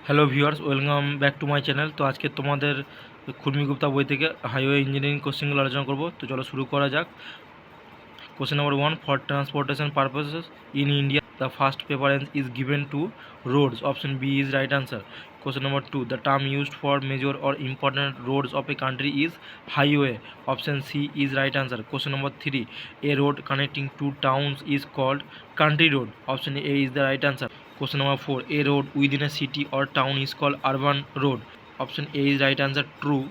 Hello viewers, welcome back to my channel. তো আজকে তোমাদের খুরমি গুপ্তা বই থেকে হাইওয়ে ইঞ্জিনিয়ারিং কোশ্চেনগুলো আলোচনা করব। তো চলো শুরু করা যাক। Question number 1, for transportation purposes in India the first preference is given to roads. Option B is right answer. Question number 2, the term used for major or important roads of a country is highway. Option C is right answer. Question number 3, a road connecting two towns is called country road. Option A is the right answer. Question number 4, a road within a city or town is called urban road. Option A is right answer, true.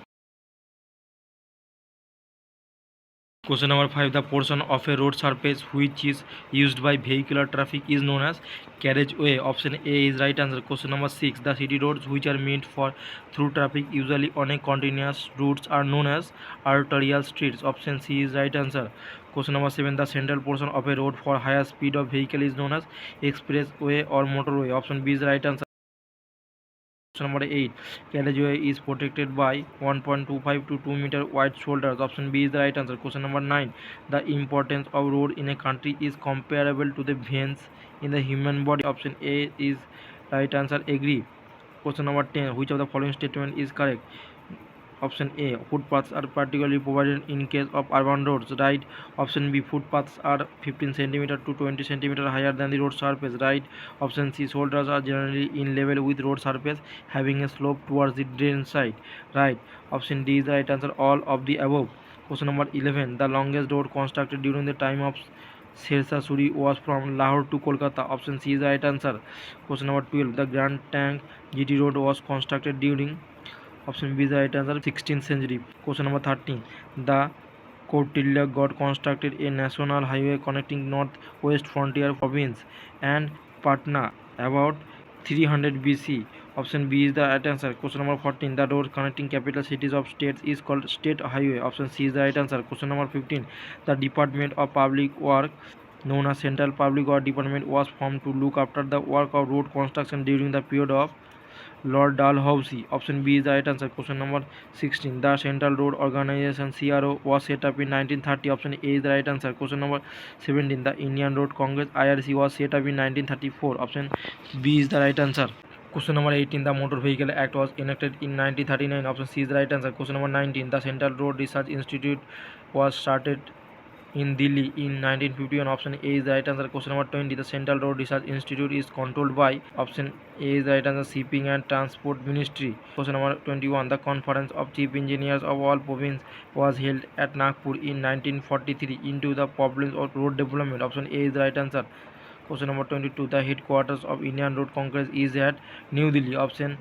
Question number 5, the portion of a road surface which is used by vehicular traffic is known as carriageway. Option A is right answer. Question number 6, the city roads which are meant for through traffic usually on a continuous routes are known as arterial streets. Option C is right answer. Question number 7, the central portion of a road for higher speed of vehicle is known as expressway or motorway. Option B is right answer. Question number 8, carriageway is protected by 1.25 to 2 meter wide shoulders. Option B is the right answer. Question number 9, the importance of road in a country is comparable to the veins in the human body. Option A is right answer, agree. Question number 10, which of the following statement is correct? Option A, footpaths are particularly provided in case of urban roads, right. Option B, footpaths are 15 cm to 20 cm higher than the road surface, right. Option C, shoulders are generally in level with road surface having a slope towards the drain side, right. Option D is the right answer, all of the above. Question number 11, the longest road constructed during the time of Shershah Suri was from Lahore to Kolkata. Option C is the right answer. Question number 12, the Grand Tank GT road was constructed during, option B is the right answer, 16th century. Question number 13, the Kautilya got constructed a national highway connecting north-west frontier province and Patna about 300 BC. Option B is the right answer. Question number 14, the road connecting capital cities of states is called state highway. Option C is the right answer. Question number 15, the Department of Public Work known as Central Public Work Department was formed to look after the work of road construction during the period of Lord Dalhousie. Option B is the right answer. Question number 16, the Central Road Organization CRO was set up in 1930. Option A is the right answer. Question number 17, the Indian Road Congress IRC was set up in 1934. Option B is the right answer. Question number 18, the Motor Vehicle Act was enacted in 1939. Option C is the right answer. Question number 19, the Central Road Research Institute was started in Delhi in 1951. Option A is the right answer. Question number 20, the Central Road Research Institute is controlled by, option A is the right answer, Shipping and Transport Ministry. Question number 21, the Conference of Chief Engineers of all provinces was held at Nagpur in 1943 into the problems of road development. Option A is the right answer. Question number 22, the headquarters of Indian Road Congress is at New Delhi. Option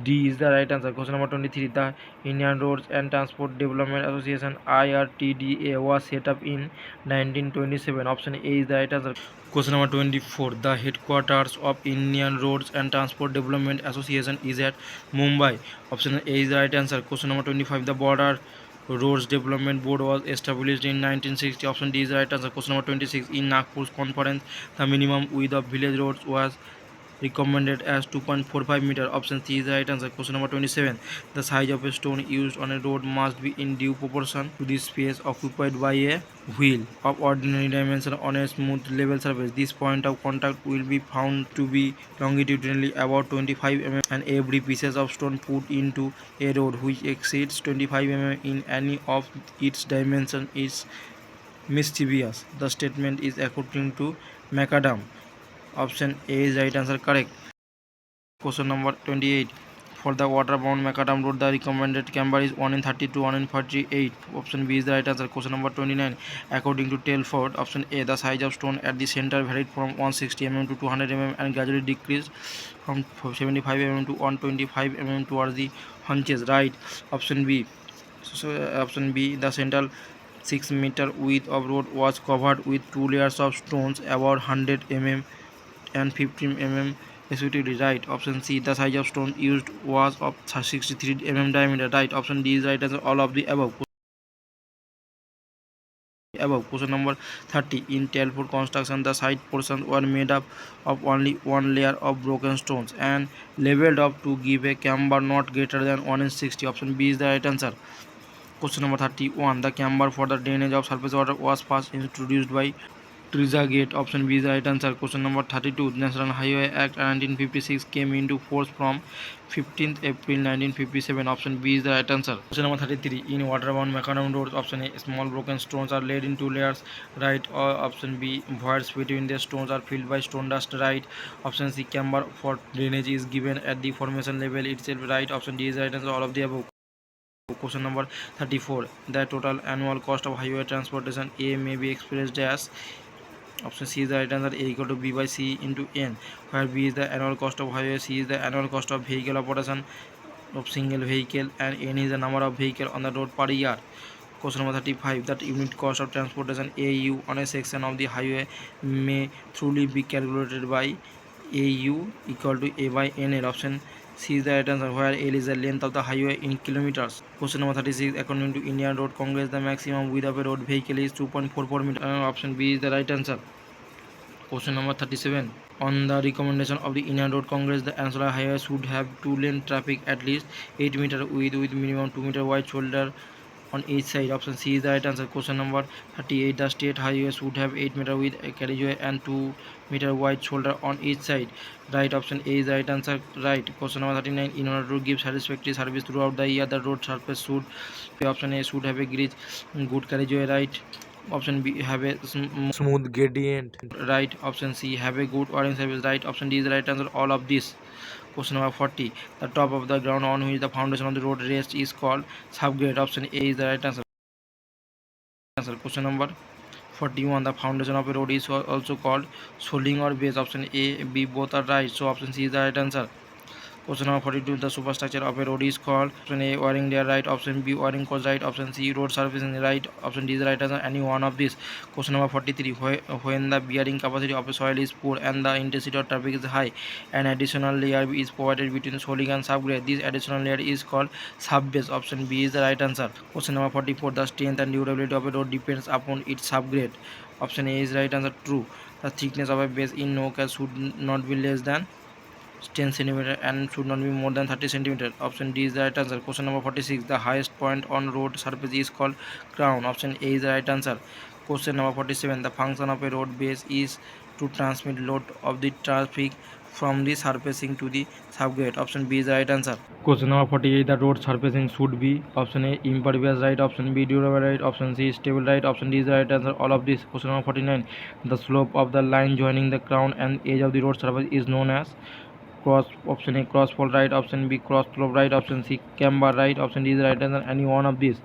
D is the right answer. Question number 23, the Indian Roads and Transport Development Association IRTDA was set up in 1927. Option A is the right answer. Question number 24, the headquarters of Indian Roads and Transport Development Association is at Mumbai. Option A is the right answer. Question number 25, the Border Roads Development Board was established in 1960. Option D is the right answer. Question number 26, in Nagpur's conference, the minimum width of village roads was recommended as 2.45 meter. Option C is the right answer. Question number 27, the size of a stone used on a road must be in due proportion to the space occupied by a wheel of ordinary dimension on a smooth level surface. This point of contact will be found to be longitudinally about 25 mm, and every piece of stone put into a road which exceeds 25 mm in any of its dimensions is mischievous. The statement is according to Macadam. Option A is right answer, correct. Question number 28, for the waterbound macadam road the recommended camber is 1 in 30 to 1 in 48. Option B is the right answer. Question number 29, according to Telford, option A, the size of stone at the center varied from 160 mm to 200 mm and gradually decreased from 75 mm to 125 mm towards the hunches, right. Option B, option B, the central 6 meter width of road was covered with two layers of stones about 100 mm and 15 mm respectively, right. Option C, the size of stone used was of 63 mm diameter, right. Option D is right answer, all of the above. Question number 30, in Telford construction the side portions were made up of only one layer of broken stones and leveled up to give a camber not greater than 1 inch 60. Option B is the right answer. Question number 31, the camber for the drainage of surface water was first introduced by Teresa Gate. Option B is the right answer. Question number 32. National Highway Act 1956 came into force from 15th April 1957. Option B is the right answer. Question number 33. In waterbound macadam roads, option A, small broken stones are laid in two layers, right? Or option B, voids between the stones are filled by stone dust, right? Option C, camber for drainage is given at the formation level itself, right? Option D is the right answer. All of the above. Question number 34. The total annual cost of highway transportation A may be expressed as. Option C is the right answer. A equal to B by C into N, where B is the annual cost of highway, C is the annual cost of vehicle operation of single vehicle, and N is the number of vehicle on the road per year. Question number 35. That unit cost of transportation AU on a section of the highway may truly be calculated by AU equal to A by NL. Option C is the right answer, where L is the length of the highway in kilometers. Question number 36. According to Indian Road Congress, the maximum width of a road vehicle is 2.44 meters. Option B is the right answer. Question number 37. On the recommendation of the Indian Road Congress, the Ansara Highway should have two-lane traffic at least 8 meter width with minimum 2 meter wide shoulder on each side. Option C is the right answer. Question number 38. The state highway should have 8 meter width carriageway and 2 meter wide shoulder on each side. Right. Option A is the right answer. Right. Question number 39. In order to give satisfactory service throughout the year, the road surface should. Option A should have a good carriageway. Right. Option B have a smooth gradient. Right. Option C have a good wiring service. Right. Option D is the right answer. All of this. Question number 40. The top of the ground on which the foundation of the road rests is called subgrade. Option A is the right answer. Question number 41. The foundation of a road is also called soling or base. Option A, B both are right. So option C is the right answer. Question number 42. The superstructure of a road is called. Option A, wiring layer, right. Option B, wiring course, right. Option C, road surfacing, right. Option D is the right answer. Any one of these. Question number 43. When the bearing capacity of a soil is poor and the intensity of traffic is high, an additional layer is provided between soiling and subgrade. This additional layer is called subbase. Option B is the right answer. Question number 44. The strength and durability of a road depends upon its subgrade. Option A is right answer. True. The thickness of a base in no case should not be less than 10 cm and should not be more than 30 cm. Option D is the right answer. Question number 46. The highest point on road surface is called crown. Option A is the right answer. Question number 47. The function of a road base is to transmit load of the traffic from the surfacing to the subgrade. Option B is the right answer. Question number 48. The road surfacing should be. Option A, impervious, right. Option B, durable, right. Option C, stable, right. Option D is the right answer. All of this. Question number 49. The slope of the line joining the crown and edge of the road surface is known as cross. Option A, cross fold, right. Option B, cross slope, right. Option C, camber, right. Option D is the right answer. Any one of these.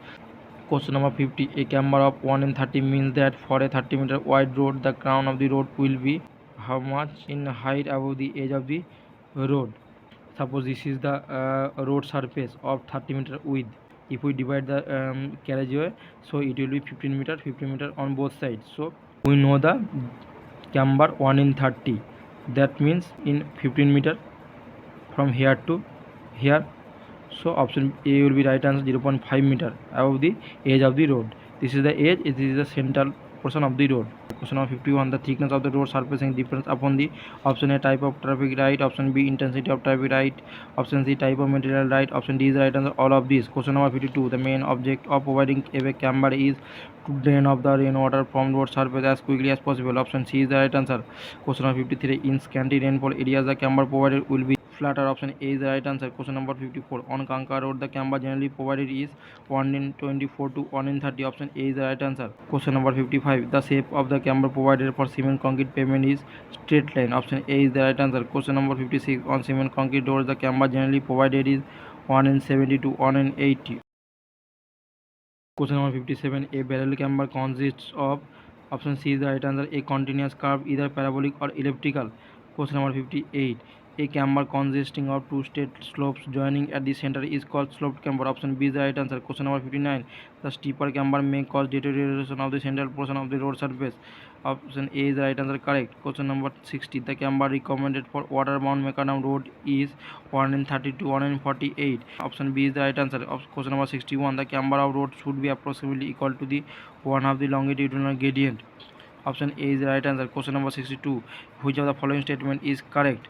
Question number 50. A camber of 1 in 30 means that for a 30 meter wide road, the crown of the road will be how much in height above the edge of the road. Suppose this is the road surface of 30 meter width. If we divide the carriageway, so it will be 15 meter on both sides. So we know the camber 1 in 30. That means in 15 meter from here to here. So option A will be right answer. 0.5 meter above the edge of the road. This is the edge. This is the central portion of the road. Question number 51. The thickness of the road surfacing depends upon the. Option A, type of traffic, right. Option B, intensity of traffic, right. Option C, type of material, right. Option D is the right answer. All of these. Question number 52. The main object of providing a camber is to drain off the rainwater from road surface as quickly as possible. Option C is the right answer. Question number 53. In scanty rainfall areas, the camber provided will be flatter. Option A is the right answer. Question number 54. On Kanka road, the camber generally provided is 1 in 24 to 1 in 30. Option A is the right answer. Question number 55. The shape of the camber provided for cement concrete pavement is straight line. Option A is the right answer. Question number 56. On cement concrete roads, the camber generally provided is 1 in 70 to 1 in 80. Question number 57. A barrel camber consists of. Option C is the right answer. A continuous curve, either parabolic or elliptical. Question number 58. A camber consisting of two straight slopes joining at the center is called sloped camber. Option B is the right answer. Question number 59. The steeper camber may cause deterioration of the central portion of the road surface. Option A is the right answer. Correct. Question number 60. The camber recommended for waterbound macadam road is 1 in 30 to 1 in 48. Option B is the right answer. Question number 61. The camber of road should be approximately equal to the one of the longitudinal gradient. Option A is the right answer. Question number 62. Which of the following statement is correct?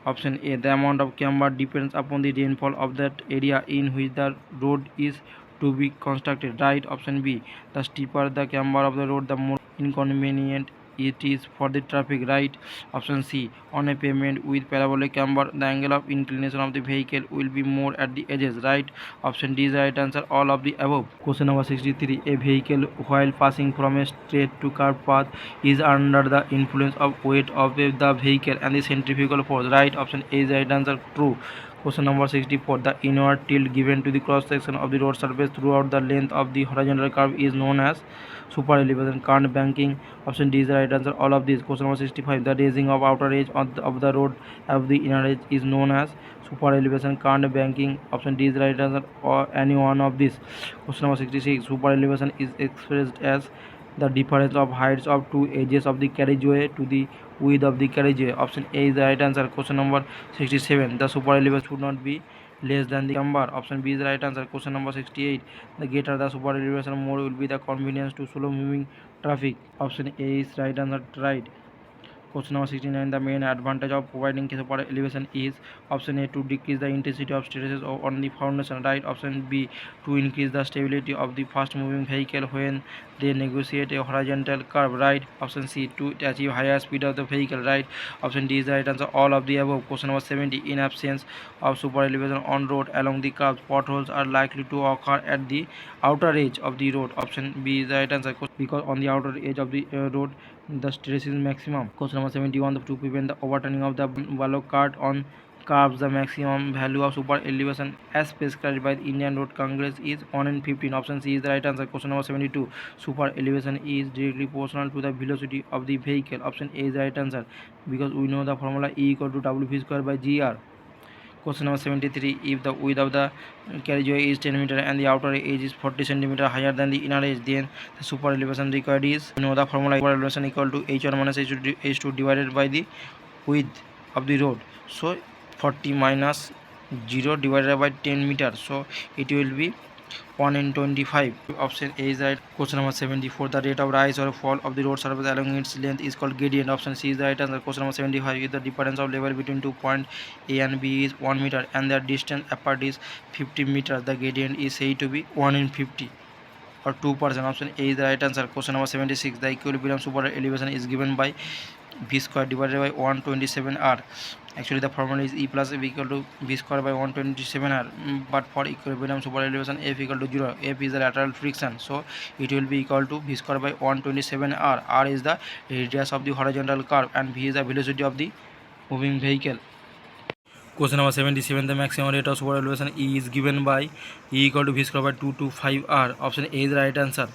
Option A. The amount of camber depends upon the rainfall of that area in which the road is to be constructed. Right. Option B. The steeper the camber of the road, the more inconvenient it is for the traffic, right? Option C, on a pavement with parabolic camber, the angle of inclination of the vehicle will be more at the edges, right? Option D is the right answer, all of the above. Question number 63, a vehicle while passing from a straight to curved path is under the influence of weight of the vehicle and the centrifugal force, right? Option A is the right answer, true. Question number 64, the inward tilt given to the cross section of the road surface throughout the length of the horizontal curve is known as super elevation, current banking. Option D is the right answer, all of these. Question number 65, the raising of outer edge of the road of the inner edge is known as super elevation, current banking. Option D is the right answer, or any one of these. Question number 66, super elevation is expressed as the difference of heights of two edges of the carriageway to the width of the carriageway. Option A is the right answer. Question number 67, the super elevation should not be less than the camber. Option B is the right answer. Question number 68, the greater the super elevation, more will be the convenience to slow moving traffic. Option A is right answer, right. Question number 69, the main advantage of providing super elevation is option A, to decrease the intensity of stresses on the foundation, right? Option B, to increase the stability of the fast moving vehicle when they negotiate a horizontal curve, right? Option C, to achieve higher speed of the vehicle, right? Option D is the right answer, all of the above. Question number 70, in absence of super elevation on road along the curves, potholes are likely to occur at the outer edge of the road. Option B is the right answer, because on the outer edge of the road the stress is maximum. Question number 71, to prevent the overturning of the balloon cart on curves, the maximum value of super elevation as prescribed by the Indian Road Congress is 1 in 15. Option C is the right answer. Question number 72, super elevation is directly proportional to the velocity of the vehicle. Option A is the right answer, because we know the formula E equal to W square by GR. Question number 73, if the width of the carriageway is 10 meter and the outer edge is 40 centimeter higher than the inner edge, then the super elevation required is, you know the formula, super elevation equal to h1 minus h2 divided by the width of the road. So 40 minus 0 divided by 10 meters, so it will be 1 in 25. Option A is right. Question number 74, the rate of rise or fall of the road surface along its length is called gradient. Option C is the right answer. Question number 75, if the difference of level between 2 points A and B is 1 meter and the distance apart is 50 meters, the gradient is said to be 1 in 50 or 2%. Option A is the right answer. Question number 76, the equilibrium super elevation is given by v square divided by 127 r. Actually the formula is E plus F equal to v square by 127 r, but for equilibrium super elevation F equal to 0. F is the lateral friction, so it will be equal to v square by 127 r. R is the radius of the horizontal curve and v is the velocity of the moving vehicle. Question number 77, the maximum rate of super elevation E is given by E equal to v square by 225 r. Option A is the right answer,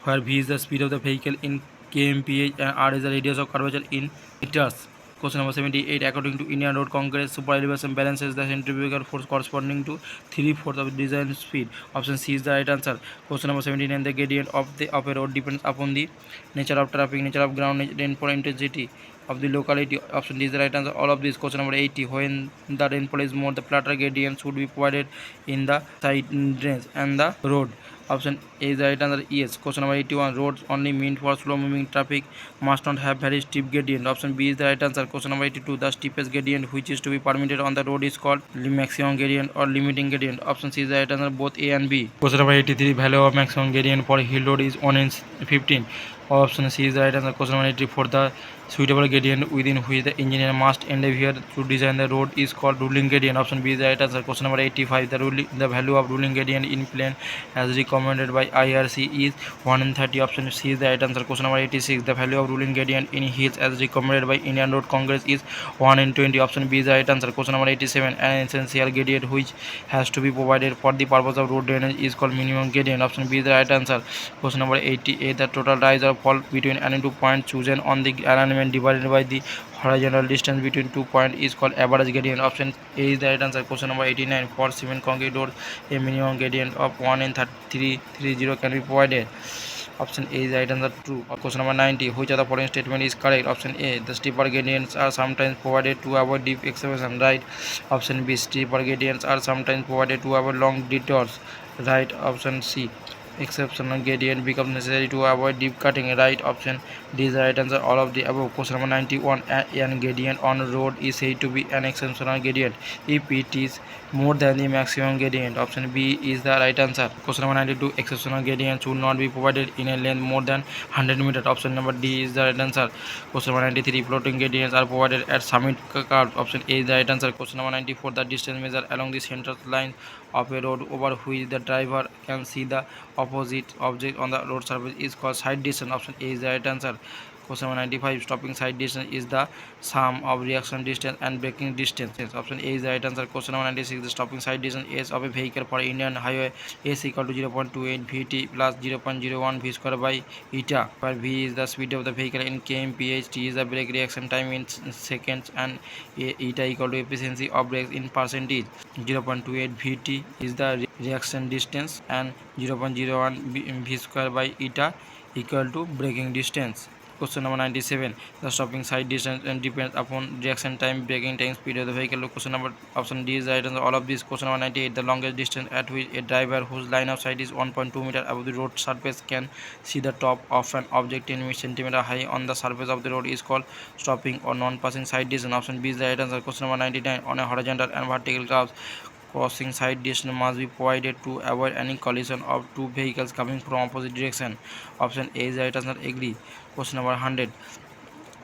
where v is the speed of the vehicle in kmph and r is the radius of curvature in meters. Question number 78, according to Indian Road Congress, super elevation balances the centrifugal force corresponding to 3/4 of the design speed. Option C is the right answer. Question number 79, the gradient of a road depends upon the nature of traffic, nature of ground, rainfall intensity of the locality. Option D is the right answer, all of these. Question number 80, when the rainfall is more, the flatter gradient should be provided in the side drains and the road. Option A is the right answer, yes. Question number 81, roads only meant for slow moving traffic must not have very steep gradient. Option B is the right answer. Question number 82, the steepest gradient which is to be permitted on the road is called maximum gradient or limiting gradient. Option C is the right answer, both A and B. Question number 83, value of maximum gradient for hill road is 1 in 15. Option C is the right answer. Question number 84, the suitable gradient within which the engineer must endeavor to design the road is called ruling gradient. Option B is the right answer. Question number 85, the value of ruling gradient in plane as recommended by IRC is 1 in 30. Option C is the right answer. Question number 86, the value of ruling gradient in hills as recommended by Indian Road Congress is 1 in 20. Option B is the right answer. Question number 87, an essential gradient which has to be provided for the purpose of road drainage is called minimum gradient. Option B is the right answer. Question number 88, the total rise or fall between any 2 points chosen on the alignment divided by the horizontal distance between 2 points is called average gradient. Option A is the right answer. Question number 89, for cement concrete roads a minimum gradient of 1 in 330 can be provided. Option A is the right answer, true. Question number 90, which of the following statement is correct? Option A, the steeper gradients are sometimes provided to avoid deep excavation, right? Option B, steeper gradients are sometimes provided to avoid long detours, right? Option C, exceptional gradient becomes necessary to avoid deep cutting, right? Option D is the right answer, all of the above. Question number 91, an gradient on a road is said to be an exceptional gradient if it is more than the maximum gradient. Option B is the right answer. Question number 92. Exceptional gradients should not be provided in a length more than 100 meters. Option number D is the right answer. Question number 93. Floating gradients are provided at summit curves. Option A is the right answer. Question number 94. The distance measured along the center line of a road over which the driver can see the opposite object on the road surface is called side distance. Option A is the right answer. Question number 95. Stopping side distance is the sum of reaction distance and braking distance. Option A is the right answer. Question number 96. The stopping side distance is of a vehicle for Indian highway is equal to 0.28 Vt plus 0.01 V square by eta, where V is the speed of the vehicle in kmph, T is the brake reaction time in seconds, and eta equal to efficiency of brakes in percentage. 0.28 Vt is the reaction distance and 0.01 V square by eta equal to braking distance. Question number 97. The stopping side distance depends upon reaction time, braking time, speed of the vehicle. Question number option D is right answer. All of this. Question number 98. The longest distance at which a driver whose line of sight is 1.2 meter above the road surface can see the top of an object 10 centimeter high on the surface of the road is called stopping or non-passing side distance. Option B is the right answer. Question number 99. On a horizontal and vertical curves, crossing side distance must be provided to avoid any collision of two vehicles coming from opposite direction. Option A is the right answer. Agree. Question number 100.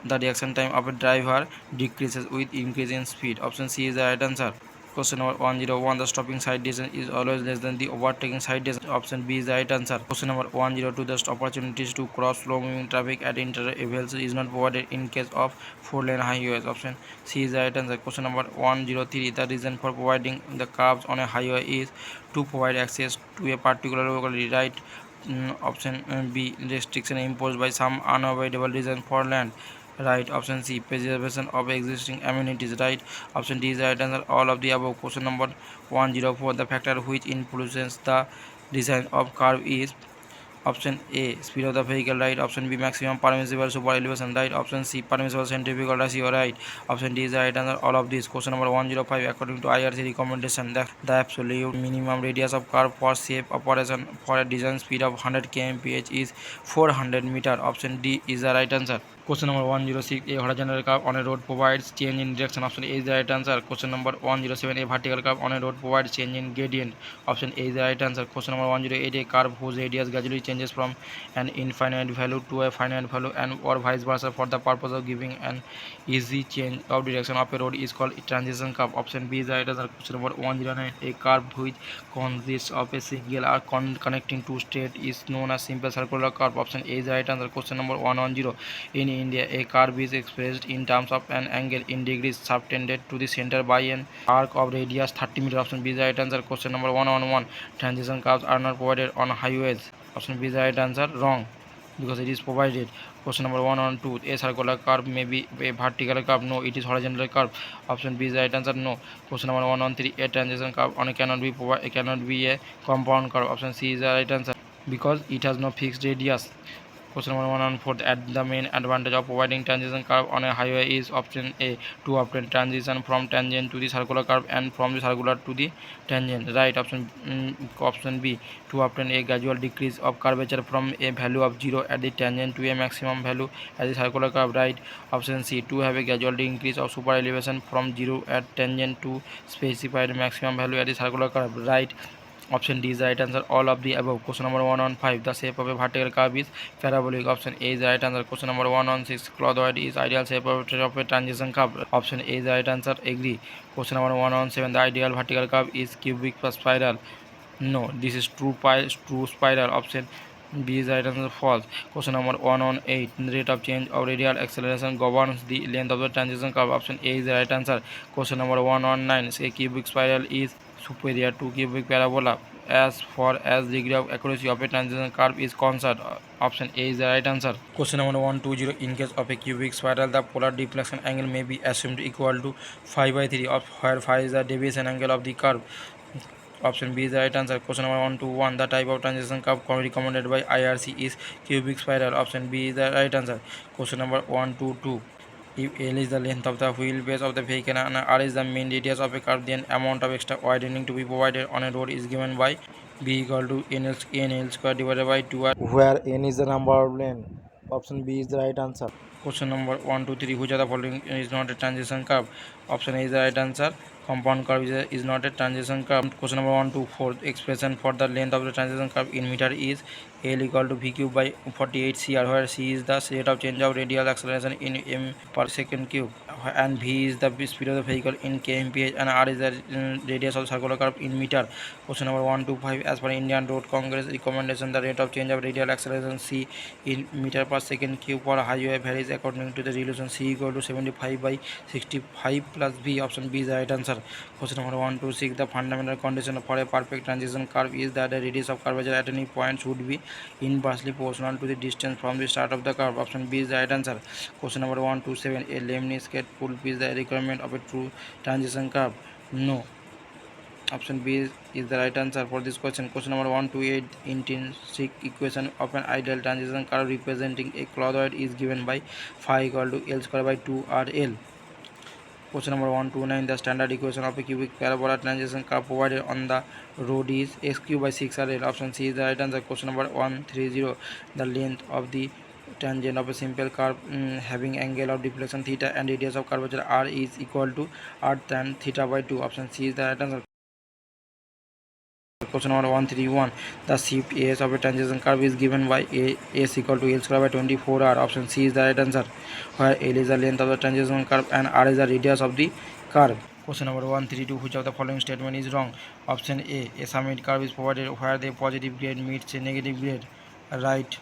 The reaction time of a driver decreases with increase in speed. Option C is the right answer. Question number 101. The stopping side distance is always less than the overtaking side distance. Option B is the right answer. Question number 102. The opportunities to cross slow moving traffic at intervals is not provided in case of 4-lane highways. Option C is the right answer. Question number 103. The reason for providing the curves on a highway is to provide access to a particular locality. Right. Option B. Restriction imposed by some unavoidable reason for land. Right. Option C. Preservation of existing amenities. Right. Option D is the right answer. All of the above. Question number 104. The factor which influences the design of curve is option A. Speed of the vehicle. Right. Option B. Maximum permissible super elevation. Right. Option C. Permissible centrifugal ratio. Right. Option D is the right answer. All of these. Question number 105. According to IRC recommendation, the absolute minimum radius of curve for safe operation for a design speed of 100 kmph is 400 meter. Option D is the right answer. Question number 106. A horizontal curve on a road provides change in direction. Option A is the right answer. Question number 107. A vertical curve on a road provides change in gradient. Option A is the right answer. Question number 108. A curve whose radius gradually changes from an infinite value to a finite value and or vice versa for the purpose of giving an easy change of direction of a road is called a transition curve. Option B is the right answer. Question number 109. A curve which consists of a single arc connecting two states is known as simple circular curve. Option A is the right answer. Question number 110. In India, a curve is expressed in terms of an angle in degrees subtended to the center by an arc of radius 30 meters. Option B is the right answer. Question number 111. Transition curves are not provided on highways. Option B is the right answer. Wrong, because it is provided. Question number 112. A circular curve may be a vertical curve. No, it is horizontal curve. Option B is the right answer. No. Question number 113. A transition curve cannot be a compound curve. Option C is the right answer, because it has no fixed radius. Question number 114. At the main advantage of providing transition curve on a highway is option A, to obtain transition from tangent to the circular curve and from the circular to the tangent. Right. Option B, to obtain a gradual decrease of curvature from a value of 0 at the tangent to a maximum value at the circular curve. Right. Option C, to have a gradual increase of super elevation from 0 at tangent to specified maximum value at the circular curve. Right. Option D is the right answer. All of the above. Question number 115. The shape of a vertical curve is parabolic. Option A is the right answer. Question number 116. Clothoid is ideal shape of a transition curve. Option A is the right answer. Agree. Question number 117. The ideal vertical curve is cubic plus spiral. No, this is true spiral. Option B is the right answer. False. Question number 118. The rate of change of radial acceleration governs the length of the transition curve. Option A is the right answer. Question number 119. A cubic spiral is superior to cubic parabola as far as degree of accuracy of a transition curve is concerned. Option A is the right answer. Question number 120. In case of a cubic spiral, the polar deflection angle may be assumed equal to 5/3, of where phi is the deviation angle of the curve. Option B is the right answer. Question number 121. The type of transition curve recommended by IRC is cubic spiral. Option B is the right answer. Question number 122. If L is the length of the wheelbase of the vehicle and R is the mean radius of a curve, then amount of extra widening to be provided on a road is given by B equal to N L square divided by 2R, where N is the number of lane. Option B is the right answer. Question number 1, 2, 3. Which of the following is not a transition curve? Option A is the right answer. Compound curve is not a transition curve. Question number 1 to 4. Expression for the length of the transition curve in meter is L equal to V cube by 48 CR, where C is the rate of change of radial acceleration in m per second cube, and V is the speed of the vehicle in kmph, and R is the radius of circular curve in meter. Question number 1 to 5. As per Indian Road Congress recommendation, the rate of change of radial acceleration C in meter per second cube for highway varies according to the relation C equal to 75 by 65 plus V. Option B is the right answer. Question number 1 to 6. The fundamental condition for a perfect transition curve is that the radius of curvature at any point should be inversely proportional to the distance from the start of the curve. Option B is the right answer. Question number 1 to 7. A lemniscate fulfills the requirement of a true transition curve? No. Option B is the right answer for this question. Question number 1 to 8. Intrinsic equation of an ideal transition curve representing a clothoid is given by phi equal to L square by 2RL. Question number 1 to 9. The standard equation of a cubic parabola transition curve provided on the road is x³ by 6RL. Option C is the right answer. Question number 130. The length of the tangent of a simple curve having angle of deflection theta and radius of curvature r is equal to r tan theta by 2. Option C is the right answer. Question number 131. The shift as of a transition curve is given by S equal to L square by 24R. Option C is the right answer, where L is the length of the transition curve and R is the radius of the curve. Question number 132. Which of the following statement is wrong? Option A summit curve is provided where the positive grade meets a negative grade. Right.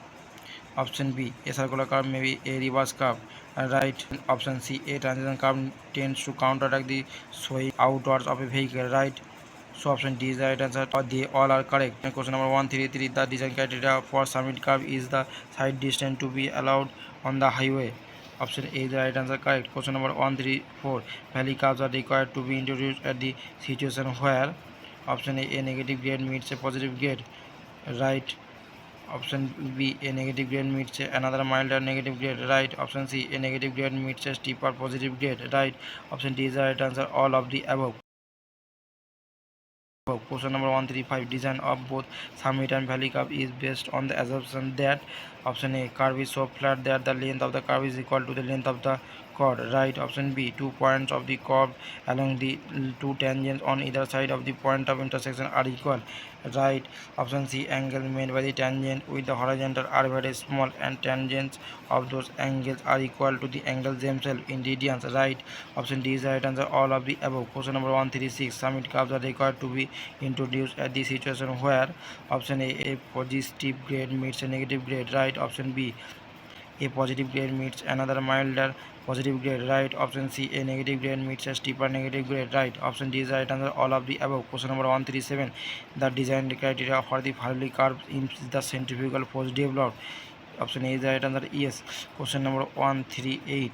Option B, a circular curve may be a reverse curve. Right. Option C, a transition curve tends to counteract the swaying outwards of a vehicle. Right. So option D is the right answer. They all are correct. And question number 133. The design criteria for summit curve is the side distance to be allowed on the highway. Option A is the right answer. Correct. Question number 134. Valley curves are required to be introduced at the situation where option A negative grade meets a positive grade. Right. Option B, a negative grade meets another milder negative grade. Right. Option C, a negative grade meets a steeper positive grade. Right. Option D is the right answer. All of the above. Question number 135. Design of both summit and valley curve is based on the assumption that option A, curve is so flat that the length of the curve is equal to the length of the chord. Right. Option B, 2 points of the curve along the 2 tangents on either side of the point of intersection are equal. Right. Option C, angle made by the tangent with the horizontal are very small and tangents of those angles are equal to the angles themselves in radians. Right. Option D is the right answer. All of the above. Question number 136. Summit curves are required to be introduced at the situation where option A positive grade meets a negative grade. Right. Option B, a positive grade meets another milder positive grade. Right. Option C, a negative grade meets a steeper negative grade. Right. Option D is the right answer. All of the above. Question number 137. The design criteria for the valley curve is the centrifugal force developed. Option A is the right answer. Yes. Question number 138.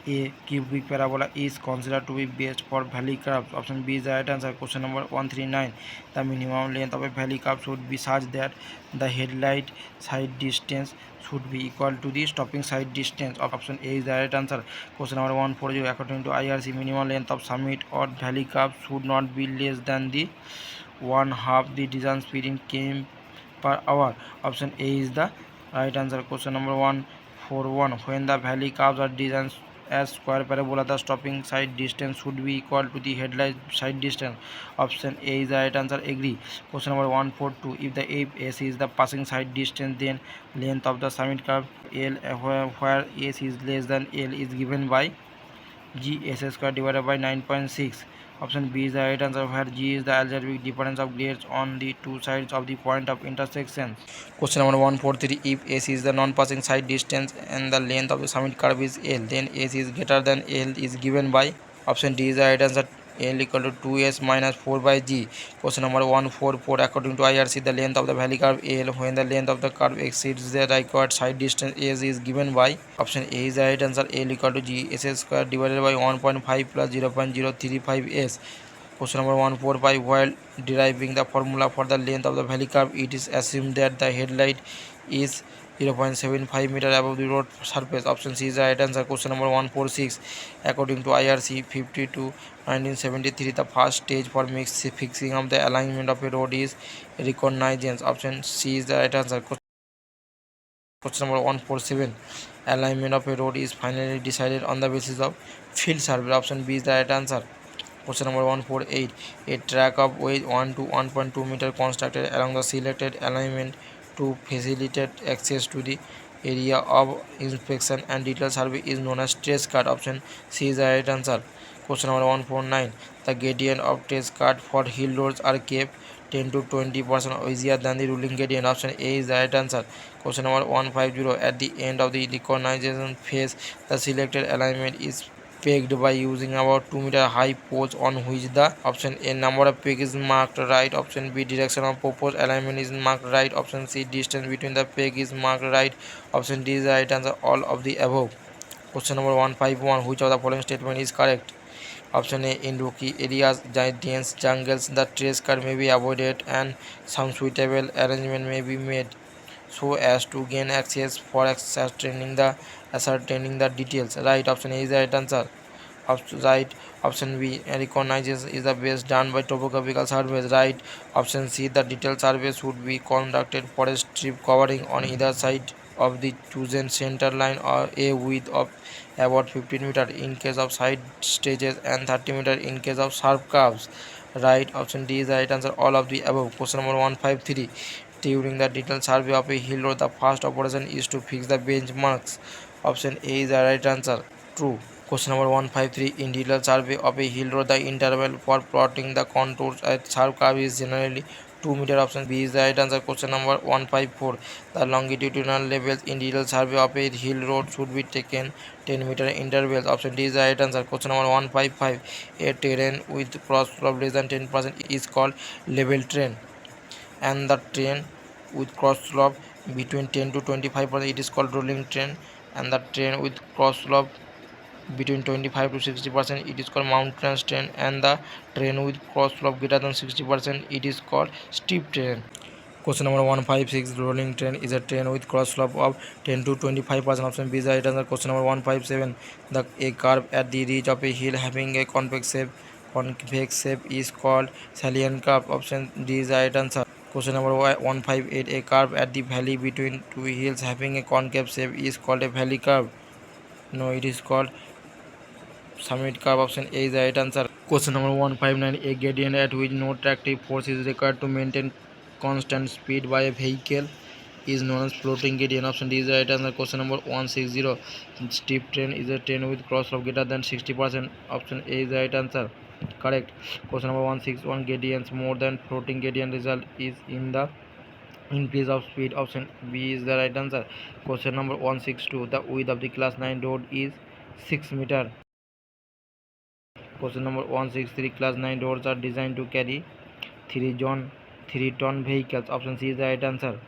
A cubic parabola is considered to be best for valley curves. Option B is the right answer. Question number 139. The minimum length of a valley curve should be such that the headlight side distance should be equal to the stopping side distance. Option A is the right answer. Question number 140. According to IRC, minimum length of summit or valley curve should not be less than the one half the design speed in km per hour. Option A is the right answer. Question number 141. When the valley curves are designed as square parabola, the stopping side distance should be equal to the headlight side distance. Option A is the right answer. Agree. Question number 142. If S is the passing side distance, then length of the summit curve L where S is less than L is given by G S square divided by 9.6. Option B is the right answer, where G is the algebraic difference of grades on the two sides of the point of intersection. Question number 143. If S is the non-passing side distance and the length of the summit curve is L, then S is greater than L is given by option D is the right answer. L equal to 2S minus 4 by G. Question number 144. According to IRC, the length of the valley curve L when the length of the curve exceeds the required side distance S is given by option A is the right answer. L equal to G S square divided by 1.5 plus 0.035 S. Question number 145. While deriving the formula for the length of the valley curve, it is assumed that the headlight is 0.75 meter above the road surface. Option C is the right answer. Question number 146. According to IRC 52 1973, the first stage for fixing of the alignment of a road is reconnaissance. Option C is the right answer. Question number 147. Alignment of a road is finally decided on the basis of field survey. Option B is the right answer. Question number 148. A track of weight 1 to 1.2 meter constructed along the selected alignment to facilitate access to the area of inspection and detailed survey is known as trace card. Option C is the right answer. Question number 149. The gradient of trace card for hill roads are kept 10 to 20% easier than the ruling gradient. Option A is the right answer. Question number 150. At the end of the recognition phase, the selected alignment is pegged by using about 2 meter high poles on which the option A number of peg is marked right. Option B direction of proposed alignment is marked right. Option C distance between the peg is marked right. Option D is the right answer. All of the above. Question number 151. Which of the following statement is correct? Option A. In rocky areas, dense jungles, the trace car may be avoided and some suitable arrangement may be made so as to gain access for ascertaining the details. Right. Option A is the right answer. Right. Option B. Recognizes is the best done by topographical surveys. Right. Option C. The detailed survey should be conducted for a strip covering on either side of the chosen center line or a width of about 15 meter in case of side stages and 30 meter in case of sharp curves. Right. Option D is the right answer. All of the above. Question number 153. During the detailed survey of a hill road, the first operation is to fix the benchmarks. Option A is the right answer. True. Question number 153. In detailed survey of a hill road, the interval for plotting the contours at sharp curve is generally 2 meter. Option B is the right answer. Question number 154. The longitudinal levels in detailed survey of a hill road should be taken 10 meter intervals. Option D is the right answer. Question number 155. A terrain with cross slope less than 10% is called level terrain, and the terrain with cross slope between 10 to 25% it is called rolling terrain, and the terrain with cross slope between 25 to 60% it is called mountainous terrain, and the terrain with cross slope greater than 60% it is called steep terrain. Question number 156. Rolling terrain is a terrain with cross slope of 10 to 25%. Option B is the right answer. Question number 157. A curve at the ridge of a hill having a convex shape is called salient curve. Option D is the right answer. Question number 158. A curve at the valley between two hills having a concave shape is called a valley curve. No, it is called summit curve. Option A is the right answer. Question number 159. A gradient at which no tractive force is required to maintain constant speed by a vehicle is known as floating gradient. Option D is the right answer. Question number 160. Steep terrain is a terrain with cross slope greater than 60%. Option A is the right answer. Correct. Question number 161. Gradients more than floating gradient result is in the increase of speed. Option B is the right answer. Question number 162. The width of the class 9 road is 6 meter. Question number 163. Class 9 roads are designed to carry 3-ton vehicles. Option C is the right answer.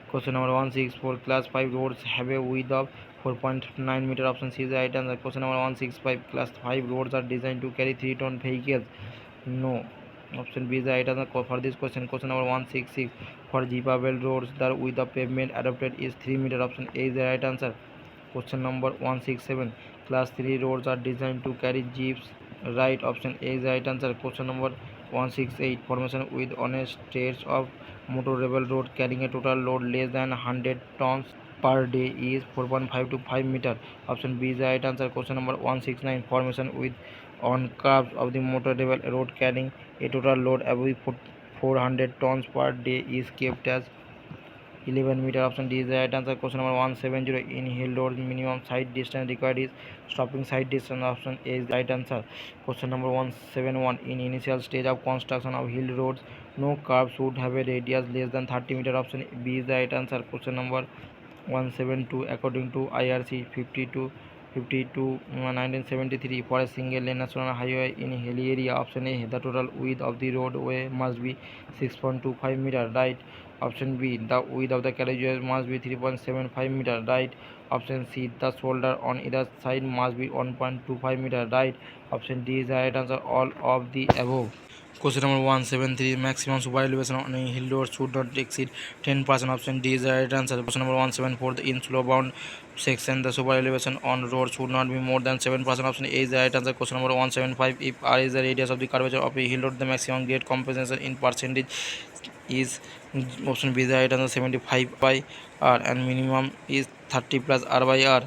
Question number 164. Class 5 roads have a width of 4.9 meter. Option C is the right answer. Question number 165. Class 5 roads are designed to carry 3-ton vehicles. No. Option B is the right answer for this question. Question number 166. For Jeepable roads, the width of pavement adopted is 3 meter. Option A is the right answer. Question number 167. Class 3 roads are designed to carry jeeps. Right. Option A is the right answer. Question number 168. Formation with on a stretch of motorable road carrying a total load less than 100 tons per day is 4.5 to 5 meter. Option B is the right answer. Question number 169. Formation with on curves of the motorable road carrying a total load above 400 tons per day is kept as 11 meter. Option D is the right answer. Question number 170. In hill roads, minimum side distance required is stopping side distance. Option A is the right answer. Question number 171. In initial stage of construction of hill roads, no curve should have a radius less than 30 meter. Option B is the right answer. Question number 172. According to IRC 52 1973, for a single lane national highway in hilly area, option A, the total width of the roadway must be 6.25 meter. Right. Option B, the width of the carriageway must be 3.75 meter. Right. Option C, the shoulder on either side must be 1.25 meter. Right. Option D is the right answer. All of the above. Question number 173. Maximum super elevation on a hill road should not exceed 10%. Option D is the right answer. Question number 174. In slow bound section, the super elevation on road should not be more than 7%. Option A is the right answer. Question number 175. If R is the radius of the curvature of a hill road, the maximum grade compensation in percentage is option B is the right answer 75 by R, and minimum is 30 plus R by R.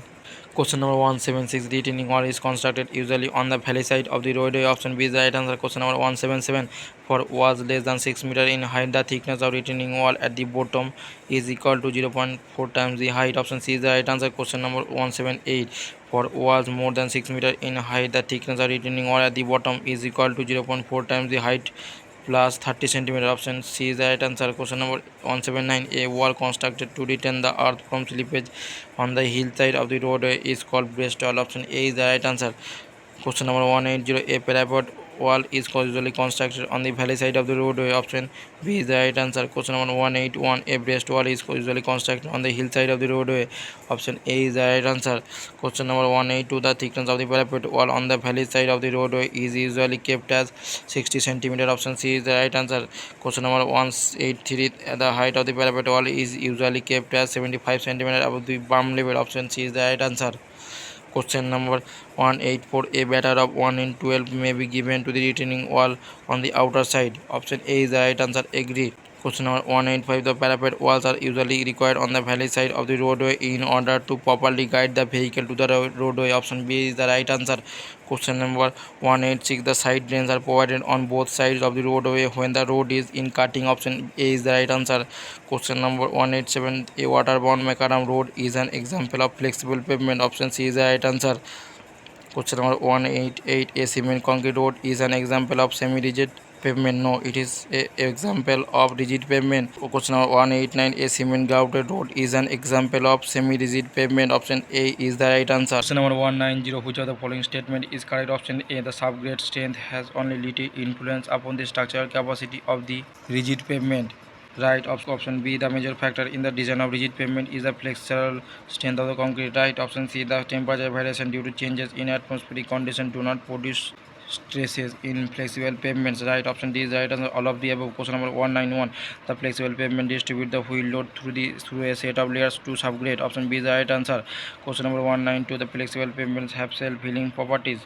Question number 176. Retaining wall is constructed usually on the valley side of the roadway. Option B is the right answer. Question number 177. For walls less than 6 meter in height, the thickness of retaining wall at the bottom is equal to 0.4 times the height. Option C is the right answer. Question number 178. For walls more than 6 meter in height, the thickness of retaining wall at the bottom is equal to 0.4 times the height plus 30 centimeter. Option C is the right answer. Question number 179. A wall constructed to retain the earth from slippage on the hillside of the roadway is called breast wall. Option A is the right answer. Question number 180. A parapet wall is usually constructed on the valley side of the roadway. Option B is the right answer. Question number 181. A breast wall is usually constructed on the hillside of the roadway. Option A is the right answer. Question number 182. The thickness of the parapet wall on the valley side of the roadway is usually kept as 60 centimeter. Option C is the right answer. Question number 183. The height of the parapet wall is usually kept as 75 centimeter above the bottom level. Option C is the right answer. Question number 184. A batter of 1 in 12 may be given to the retaining wall on the outer side. Option A is the right answer. Agree. Question number 185. The parapet walls are usually required on the valley side of the roadway in order to properly guide the vehicle to the roadway. Option B is the right answer. Question number 186. The side drains are provided on both sides of the roadway when the road is in cutting. Option A is the right answer. Question number 187. A waterborne macadam road is an example of flexible pavement. Option C is the right answer. Question number 188. A cement concrete road is an example of semi-rigid pavement. No, it is an example of rigid pavement. Question number 189. A cement grouted road is an example of semi-rigid pavement. Option A is the right answer. Question number 190. Which of the following statement is correct? Option A. The subgrade strength has only little influence upon the structural capacity of the rigid pavement. Right. Option B. The major factor in the design of rigid pavement is the flexural strength of the concrete. Right. Option C. The temperature variation due to changes in atmospheric conditions do not produce stresses in flexible pavements. Right. Option D is the right answer. All of the above. Question number 191. The flexible pavement distribute the wheel load through a set of layers to subgrade. Option B is the right answer. Question number 192. The flexible pavements have self-healing properties.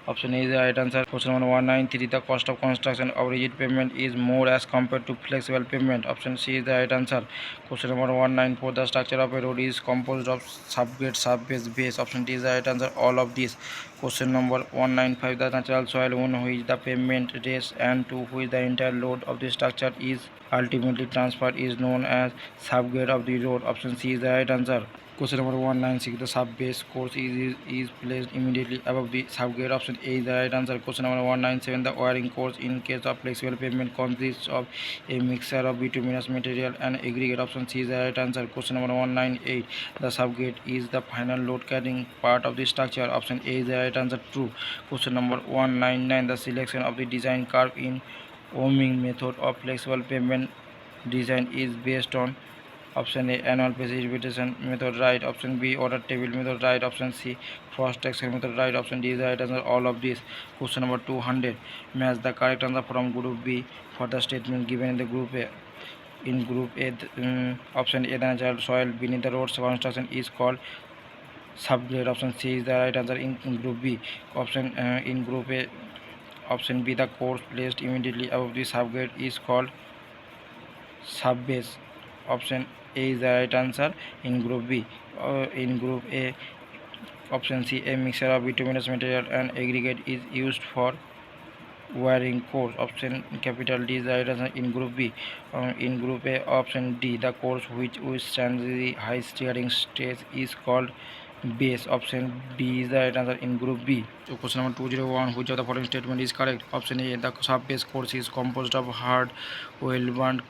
Option A is the right answer. Question number 193. The cost of construction of rigid pavement is more as compared to flexible pavement. Option C is the right answer. Question number 194. The structure of a road is composed of subgrade, subbase, base. Option D is the right answer. All of these. Question number 195. The natural soil on which the pavement rests and to which the entire load of the structure is ultimately transferred is known as subgrade of the road. Option C is the right answer. Question number 196. The sub-base course is placed immediately above the subgrade. Option A is the right answer. Question number 197. The wiring course in case of flexible pavement consists of a mixture of bituminous material and aggregate. Option C is the right answer. Question number 198. The subgrade is the final load carrying part of the structure. Option A is the right answer. True. Question number 199. The selection of the design curve in ohming method of flexible pavement design is based on option A. Annual precipitation method. Right. Option B. Order table method. Right. Option C. Frost texture method. Right. Option D is the right answer. All of these. Question number 200. Match the correct answer from group B for the statement given in the group A. In group A, option A. The natural soil beneath the road's construction is called subgrade. Option C is the right answer. In group B, in group A, option B. The course placed immediately above the subgrade is called subbase. Option A is the right answer. In group B, in group A, option C. A mixture of bituminous material and aggregate is used for wiring course. Option capital D is the right answer. In group B, in group A, option D. The course which withstands the high steering stress is called base. Option B is the right answer. In group B. So question number 201. Which of the following statement is correct? Option A. The sub-base course is composed of hard, well-burnt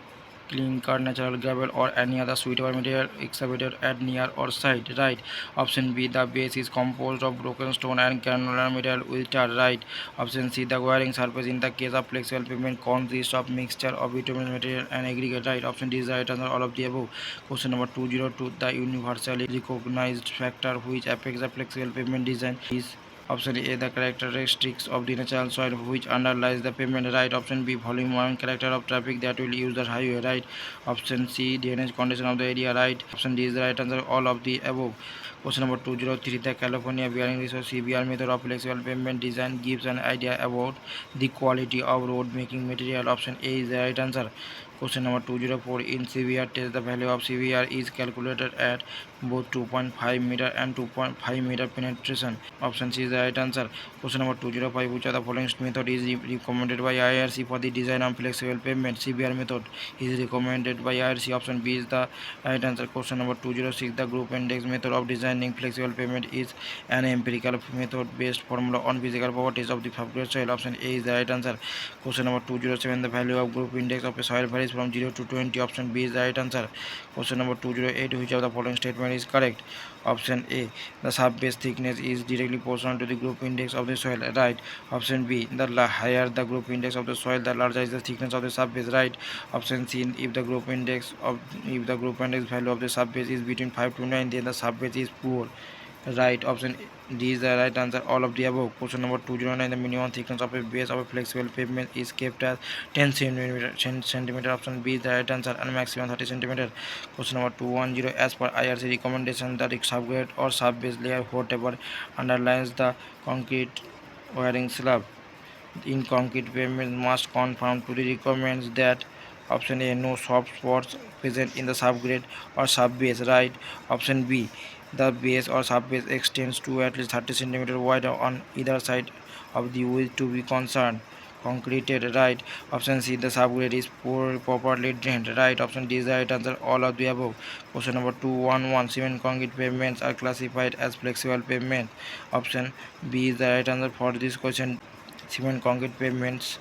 clinker, natural gravel, or any other suitable material excavated at near or site. Right. Option B. The base is composed of broken stone and granular material with tar. Right. Option C. The wiring surface in the case of flexible pavement consists of mixture of bituminous material and aggregate. Right. Option D is the right answer. All of the above. Question number 202. The universally recognized factor which affects the flexible pavement design is option A. The characteristics of the natural soil which underlies the pavement. Right. Option B. Volume and character of traffic that will use the highway. Right. Option C. Drainage condition of the area. Right. Option D is the right answer. All of the above. Question number 203. The California Bearing Resource CBR method of flexible pavement design gives an idea about the quality of road making material. Option A is the right answer. Question number 204. In CBR test, the value of CBR is calculated at both 2.5 meter and 2.5 meter penetration. Option C is the right answer. Question number 205. Which of the following method is recommended by IRC for the design of flexible pavement? CBR method is recommended by IRC. Option B is the right answer. Question number 206. The group index method of designing flexible pavement is an empirical method based formula on physical properties of the subgrade soil. Option A is the right answer. Question number 207. The value of group index of a soil varies from 0 to 20. Option B is the right answer. Question number 208. Which of the following statement is correct? Option A. The subbase thickness is directly proportional to the group index of the soil. Right. Option B. The higher the group index of the soil, the larger is the thickness of the subbase. Right. Option C. If the group index value of the subbase is between 5 to 9, then the subbase is poor. Right. Option D is the right answer. All of the above. Question number 209. The minimum thickness of a base of a flexible pavement is kept as 10 centimeter. Option B is the right answer, and maximum 30 centimeter. Question number 210. As per IRC recommendation, the subgrade or subbase layer, whatever underlines the concrete wiring slab in concrete pavement, must conform to the requirements that option A, no soft spots present in the subgrade or subbase. Right. Option B, the base or subbase extends to at least 30 centimeter wide on either side of the width to be concerned concreted. Right. Option C, the subgrade is properly drained. Right. Option D is the right answer, all of the above. Question number 211. Cement concrete pavements are classified as flexible pavement. Option B is the right answer for this question. Cement concrete pavements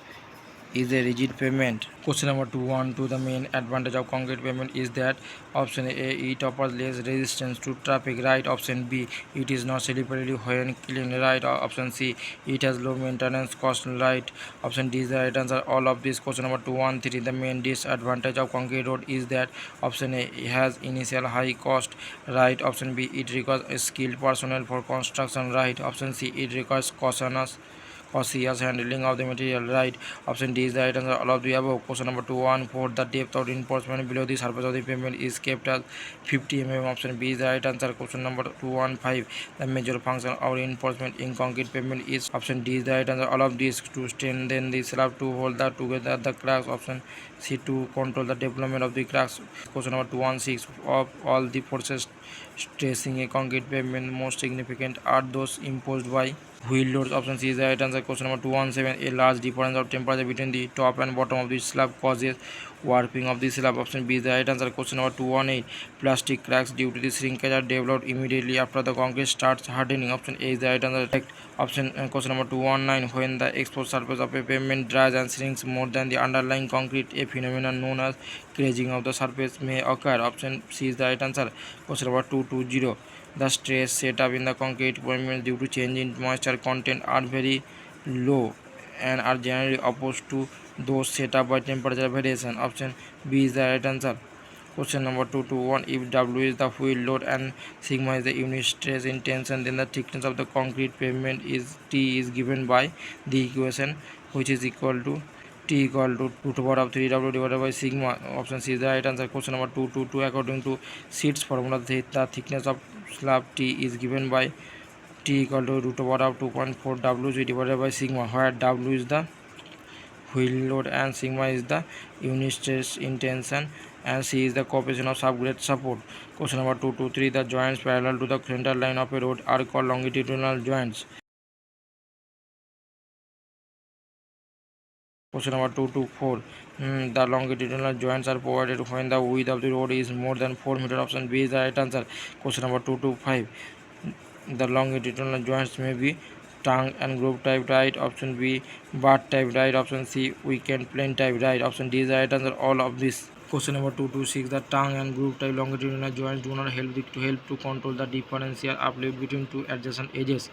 is a rigid pavement. Question number 212. The main advantage of concrete pavement is that option A, it offers less resistance to traffic. Right. Option B, it is not slippery when cleaned. Right. Option C, it has low maintenance cost. Right. Option D is the right answer, all of this. Question number 213. The main disadvantage of concrete road is that option A, it has initial high cost. Right. Option B, it requires skilled personnel for construction. Right. Option C, it requires cautious handling of the material. Right. Option D is the right answer, all of the above. Question number 214. The depth of reinforcement below the surface of the pavement is kept as 50 mm. Option B is the right answer. Question number 215. The major function of reinforcement in concrete pavement is option D is the right answer, all of these: to strengthen the slab, to hold together the cracks. Option C, to control the development of the cracks. Question number 216. Of all the forces stressing a concrete pavement, most significant are those imposed by wheel loads. Option C is the right answer. Question number 217. A large difference of temperature between the top and bottom of the slab causes warping of the slab. Option B is the right answer. Question number 218. Plastic cracks due to the shrinkage are developed immediately after the concrete starts hardening. Option A is the right answer. Question number 219. When the exposed surface of a pavement dries and shrinks more than the underlying concrete, a phenomenon known as crazing of the surface may occur. Option C is the right answer. Question number 220. The stress set up in the concrete pavement due to change in moisture content are very low and are generally opposed to those set up by temperature variation. Option B is the right answer. Question number 221. If W is the wheel load and sigma is the unit stress in tension, then the thickness of the concrete pavement is T is given by the equation which is equal to T equal to root over of 3W divided by sigma. Option C is the right answer. Question number 222. According to Sheet's formula, the thickness of slab T is given by T equal to root over of 2.4 WG divided by sigma, where W is the wheel load and sigma is the unit stress in tension and C is the coefficient of subgrade support. Question number 223. The joints parallel to the center line of a road are called longitudinal joints. Question number 224. The longitudinal joints are provided when the width of the road is more than 4 meters. Option B is the right answer. Question number 225. The longitudinal joints may be tongue and groove type. Right. Option B, bar type. Right. Option C, weekend plane type. Right. Option D is the right answer, all of this. Question number 226. The tongue and groove type longitudinal joints do not help to control the differential uplift between two adjacent edges.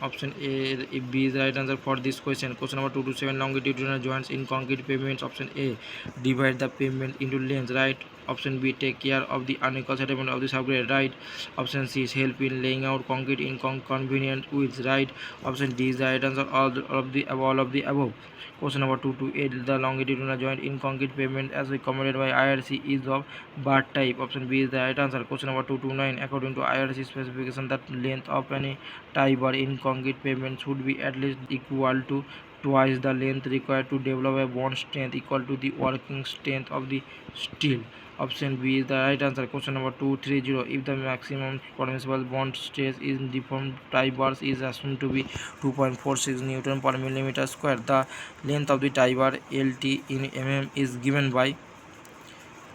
Option A, B is the right answer for this question. Question number 227. Longitudinal joints in concrete pavements. Option A, divide the pavement into lanes. Right. Option B, take care of the unequal settlement of the subgrade, right. Option C is help in laying out concrete in convenient widths, right. Option D is the right answer, all of the above. Question number 2 to 8, the longitudinal joint in concrete pavement as recommended by IRC is of bar type. Option B is the right answer. Question number 2 to 9, according to IRC specification, the length of any tie bar in concrete pavement should be at least equal to twice the length required to develop a bond strength equal to the working strength of the steel. Option B is the right answer. Question number 230, if the maximum permissible bond stress in deformed tie bars is assumed to be 2.46 Newton per millimeter square, the length of the tie bar LT in mm is given by.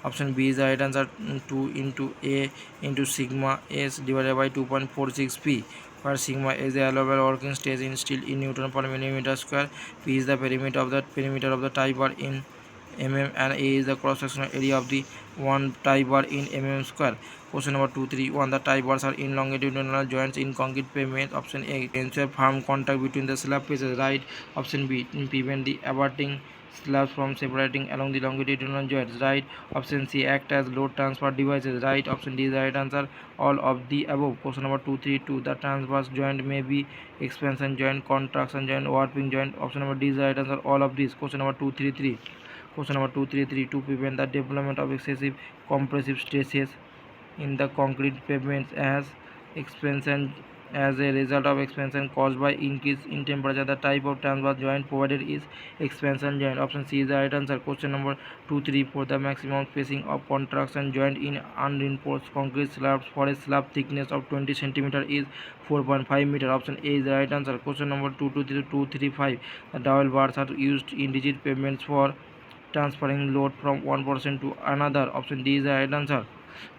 Option B is the right answer, 2 into A into sigma S divided by 2.46 P, where sigma is the allowable working stress in steel in Newton per millimeter square, P is the perimeter of the tie bar in mm, and A is the cross-sectional area of the one tie bar in mm square. Question number 231, the tie bars are in longitudinal joints in concrete pavement. Option A, ensure firm contact between the slab faces, right. Option B, prevent the abating slabs from separating along the longitudinal joints, right. Option C, act as load transfer devices, right. Option D is the right answer, all of the above. Question number 232, the transverse joint may be expansion joint, contraction joint, warping joint. Option number D is the right answer, all of these. Question number 233, to prevent the development of excessive compressive stresses in the concrete pavements as a result of expansion caused by increase in temperature, the type of transverse joint provided is expansion joint. Option C is the right answer. Question number 234, the maximum spacing of contraction joint in unreinforced concrete slabs for a slab thickness of 20 cm is 4.5 meter. Option A is the right answer. Question number 235, the dowel bars are used in rigid pavements for transferring load from one person to another. Option D is the right answer.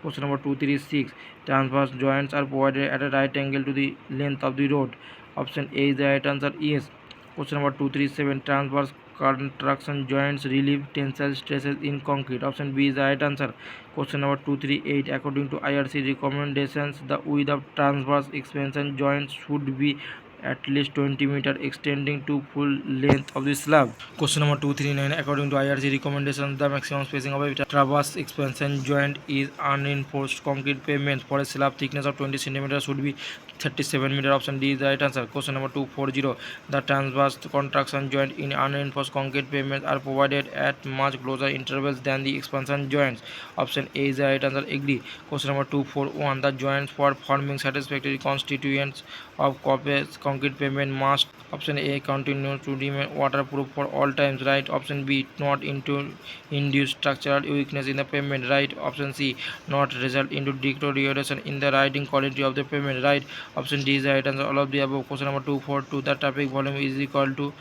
Question number 236, transverse joints are provided at a right angle to the length of the road. Option A is the right answer, yes. Question number 237, transverse contraction joints relieve tensile stresses in concrete. Option B is the right answer. Question number 238, according to IRC recommendations, the width of transverse expansion joints should be at least 20 meter extending to full length of the slab. Question number 239, according to IRC recommendations, the maximum spacing of a transverse expansion joint is unreinforced concrete pavement for a slab thickness of 20 cm should be 37 meter. Option D is the right answer. Question number 240, the transverse contraction joint in unreinforced concrete pavements are provided at much closer intervals than the expansion joints. Option A is the right answer, agree. Question number 241, the joints for forming satisfactory constituents of concrete pavement must. Option A, continue to remain waterproof for all times, right. Option B, not into induce structural weakness in the pavement, right. Option C, not result into deterioration in the riding quality of the pavement, right. Option D is the right answer, all of the above. Question number 242, the traffic volume is equal to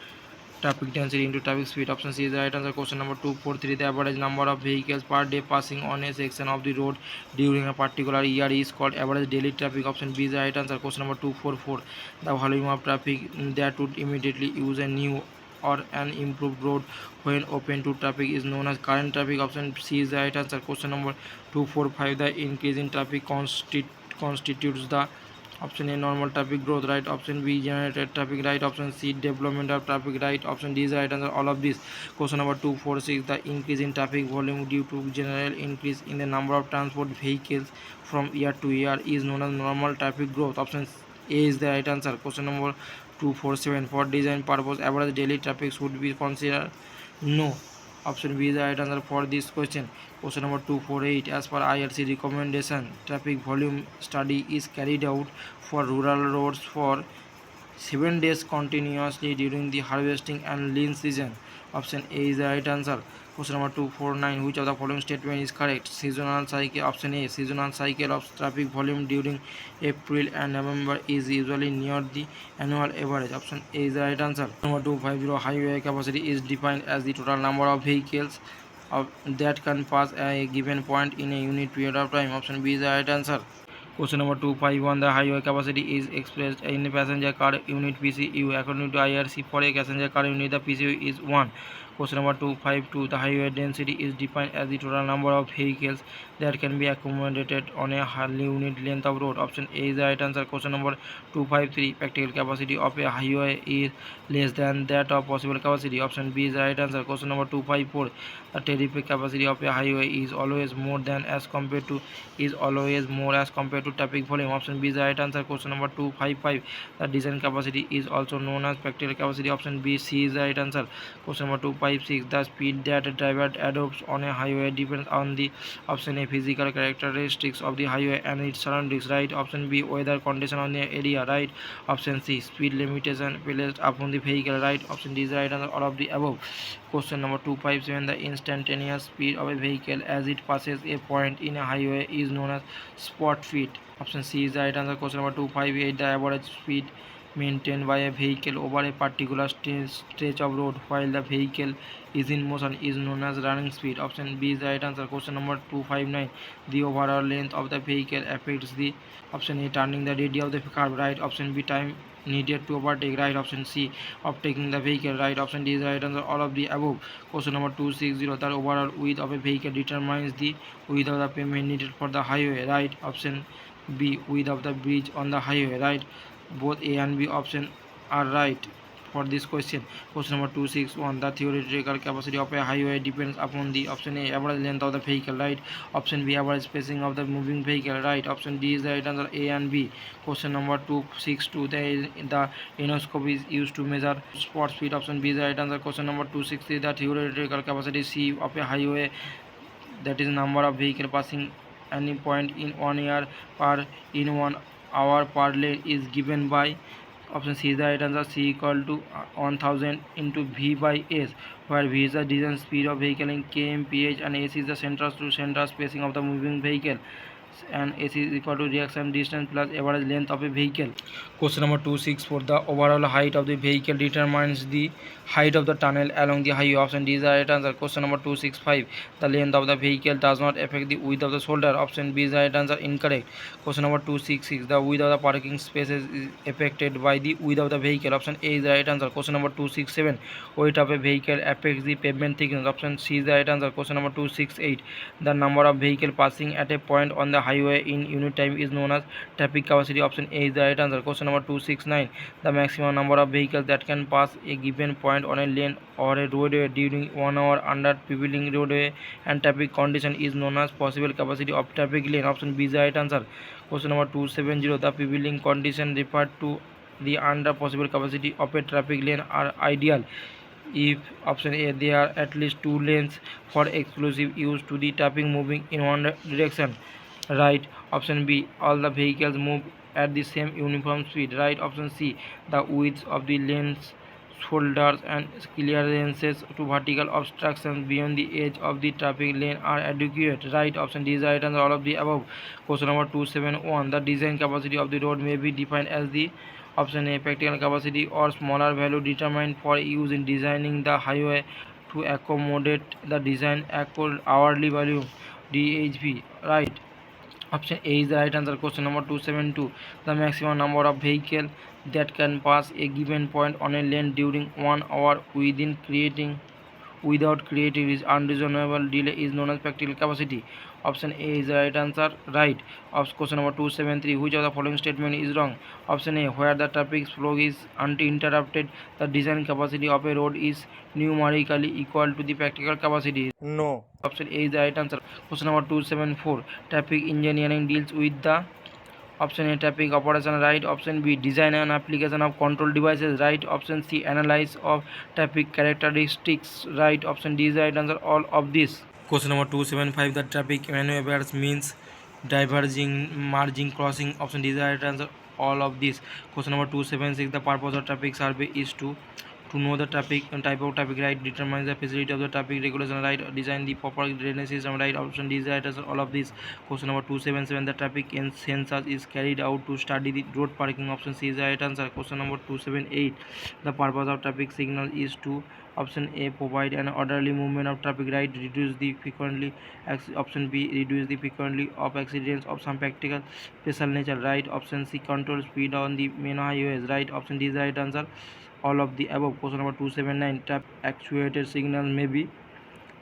traffic density into traffic speed. Option C is the right answer. Question number 243, the average number of vehicles per day passing on a section of the road during a particular year is called average daily traffic. Option B is the right answer. Question number 244, the volume of traffic that would immediately use a new or an improved road when open to traffic is known as current traffic. Option C is the right answer. Question number 245, the increase in traffic constitutes the. Option A, normal traffic growth, right. Option B, generated traffic, right. Option C, development of traffic, right. Option D is the right answer, all of this. Question number 246, the increase in traffic volume due to general increase in the number of transport vehicles from year to year is known as normal traffic growth. Option A is the right answer. Question number 247, for design purpose average daily traffic should be considered, no. Option B is the right answer for this question. Question number 248, as per IRC recommendation, traffic volume study is carried out for rural roads for 7 days continuously during the harvesting and lean season. Option A is the right answer. Question number 249, which of the following statement is correct? Seasonal cycle. Option A, seasonal cycle of traffic volume during April and November is usually near the annual average. Option A is the right answer. Number 250, highway capacity is defined as the total number of vehicles that can pass a given point in a unit period of time. Option B is the right answer. Question number 251, the highway capacity is expressed in a passenger car unit PCU. According to IRC, for a passenger car unit, the PCU is 1. Question number 252, the highway density is defined as the total number of vehicles that can be accommodated on a unit length of road. Option A is the right answer. Question number 253, practical capacity of a highway is less than that of possible capacity. Option B is the right answer. Question number 254, The traffic capacity of a highway is always more as compared to traffic volume. Option B is the right answer. Question number 255. The design capacity is also known as practical capacity. Option B, C is the right answer. Question number 256. The speed that a driver adopts on a highway depends on the option A, physical characteristics of the highway and its surroundings. Right. Option B, weather condition on the area. Right. Option C, speed limitation placed upon the vehicle. Right. Option D is the right answer. All of the above. Question number 257. The instantaneous speed of a vehicle as it passes a point in a highway is known as spot speed. Option C is the right answer. Question number 258. The average speed maintained by a vehicle over a particular stretch of road while the vehicle is in motion is known as running speed. Option B is the right answer. Question number 259. The overall length of the vehicle affects the option A, turning the radius of the curve. Right. Option B, time needed to overtake. Right. Option C, overtaking the vehicle. Right. Option D is the right answer. All of the above. Question number 260. The overall width of a vehicle determines the width of the pavement needed for the highway. Right. Option B, width of the bridge on the highway. Right. Both A and B option are right for this question. Question number 261. The theoretical capacity of a highway depends upon the option A, average length of the vehicle. Right. Option B, average spacing of the moving vehicle. Right. Option D is the right answer. A and B. Question number 262. The endoscope is used to measure spot speed. Option B is the right answer. Question number 260. The theoretical capacity C of a highway, that is number of vehicle passing any point in 1 year per in 1 hour per lane, is given by option C is the right answer. C equal to 1000 into V by S, where V is the design speed of vehicle in kmph and S is the central to central spacing of the moving vehicle, and S is equal to reaction distance plus average length of a vehicle. Question number 264. The overall height of the vehicle determines the height of the tunnel along the highway. Option D is the right answer. Question number 265. The length of the vehicle does not affect the width of the shoulder. Option B is the right answer. Incorrect. Question number 266. The width of the parking spaces is affected by the width of the vehicle. Option A is the right answer. Question number 267. Weight of a vehicle affects the pavement thickness. Option C is the right answer. Question number 268. The number of vehicles passing at a point on the highway in unit time is known as traffic capacity. Option A is the right answer. Question number 269. The maximum number of vehicles that can pass a given point on a lane or a roadway during 1 hour under prevailing roadway and traffic condition is known as possible capacity of traffic lane. Option B is the right answer. Question number 270. The prevailing condition referred to the under possible capacity of a traffic lane are ideal if option A, there are at least 2 lanes for exclusive use to the traffic moving in one direction. Right. Option B, all the vehicles move at the same uniform speed. Right. Option C, the width of the lanes, shoulders and clearances to vertical obstructions beyond the edge of the traffic lane are adequate. Right. Option D is right answer. All of the above. Question number 271. The design capacity of the road may be defined as the option A, practical capacity or smaller value determined for use in designing the highway to accommodate the design hourly value DHV. Right. Option A is the right answer. Question number 272. The maximum number of vehicles that can pass a given point on a lane during 1 hour without creating is unreasonable delay is known as practical capacity. Option A is the right answer. Right. Question number 273. Which of the following statement is wrong? Option A, where the traffic flow is uninterrupted, the design capacity of a road is numerically equal to the practical capacity. No. Option A is the right answer. Question number 274. Traffic engineering deals with the option A, traffic operation. Right. Option B, design and application of control devices. Right. Option C, analysis of traffic characteristics. Right. Option D is the right answer. All of this. Question number 275. The traffic maneuvers means diverging, merging, crossing. Option D is the right answer. All of this. Question number 276. The purpose of traffic survey is to know the traffic type of traffic. Right. Determines the facility of the traffic regulation. Right. Design the proper drainage system. Right. Option D is the right answer. All of this. Question number 277. The traffic census is carried out to study the road parking. Option C is the right answer. Question number 278. The purpose of traffic signal is to option A, provide an orderly movement of traffic. Right. Reduce the frequently. Option B, reduce the frequently of accidents of some practical special nature. Right. Option C, control speed on the main highways. Right. Option D is the right answer. All of the above. Question number 279. Traffic actuated signal may be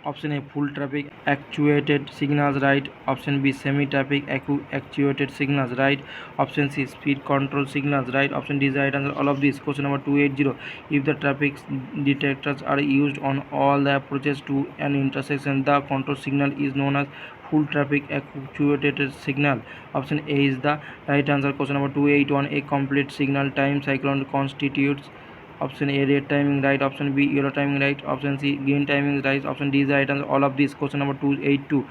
Option A, full traffic actuated signals, right. Option B, semi traffic actuated signals, right. Option C, speed control signals, right. Option D is the right answer all of these. Question number 280. If the traffic detectors are used on all the approaches to an intersection, the control signal is known as full traffic actuated signal. Option A is the right answer. Question number 281. A complete signal time cyclone constitutes. Option A, red timing, right. Option B, yellow timing, right. Option C, green timing, right. Option D is the right answer all of these. Question number 282.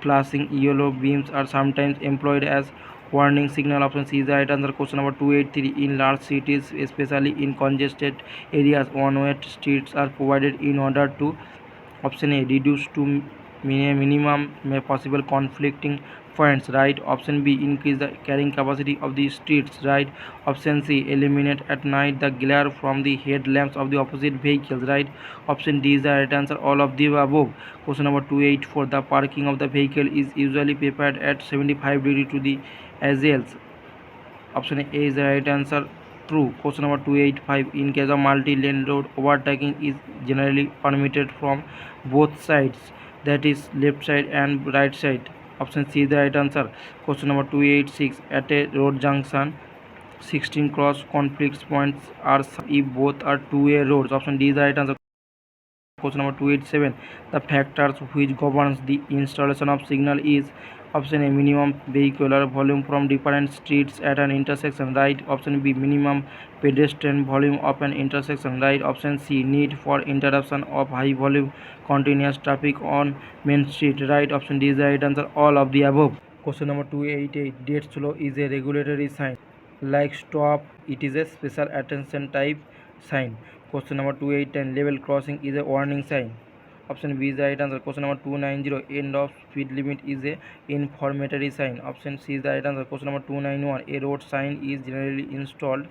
Flashing yellow beams are sometimes employed as warning signal. Option C is the right answer. Question number 283. In large cities, especially in congested areas, one-way streets are provided in order to. Option A, reduce to minimum possible conflicting points, right. Option B, increase the carrying capacity of the streets, right. Option C, eliminate at night the glare from the headlamps of the opposite vehicles, right. Option D is the right answer all of the above. Question number 284. The parking of the vehicle is usually prepared at 75 degree to the axles. Option A is the right answer. True. Question number 285. In case of multi-lane road, overtaking is generally permitted from both sides, that is left side and right side. Option C is the right answer. Question number 286. At a road junction, 16 cross conflict points are if both are two-way roads. Option D is the right answer. Question number 287. The factors which governs the installation of signal is. Option A, minimum vehicular volume from different streets at an intersection, right. Option B, minimum pedestrian volume of an intersection, right. Option C, need for interruption of high volume continuous traffic on main street, right. Option D is the right answer all of the above. Question number 288. Dead slow is a regulatory sign. Like stop, it is a special attention type sign. Question number 289. Level crossing is a warning sign. Option B is the right answer. Question number 290. End of speed limit is a informatory sign. Option C is the right answer. Question number 291. A road sign is generally installed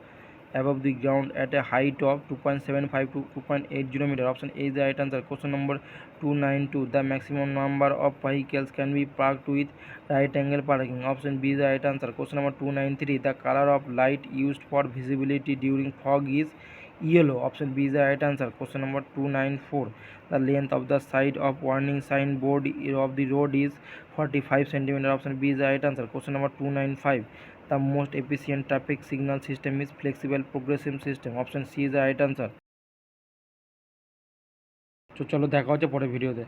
above the ground at a height of 2.75 to 2.80 meter. Option A is the right answer. Question number 292. The maximum number of vehicles can be parked with right angle parking. Option B is the right answer. Question number 293. The color of light used for visibility during fog is yellow. Option B is the right answer. Question number 294. The length of the side of warning sign board of the road is 45 centimeter. Option B is the right answer. Question number 295. The most efficient traffic signal system is flexible progressive system. Option C is the right answer. তো চলো দেখা হচ্ছে পরের ভিডিওতে।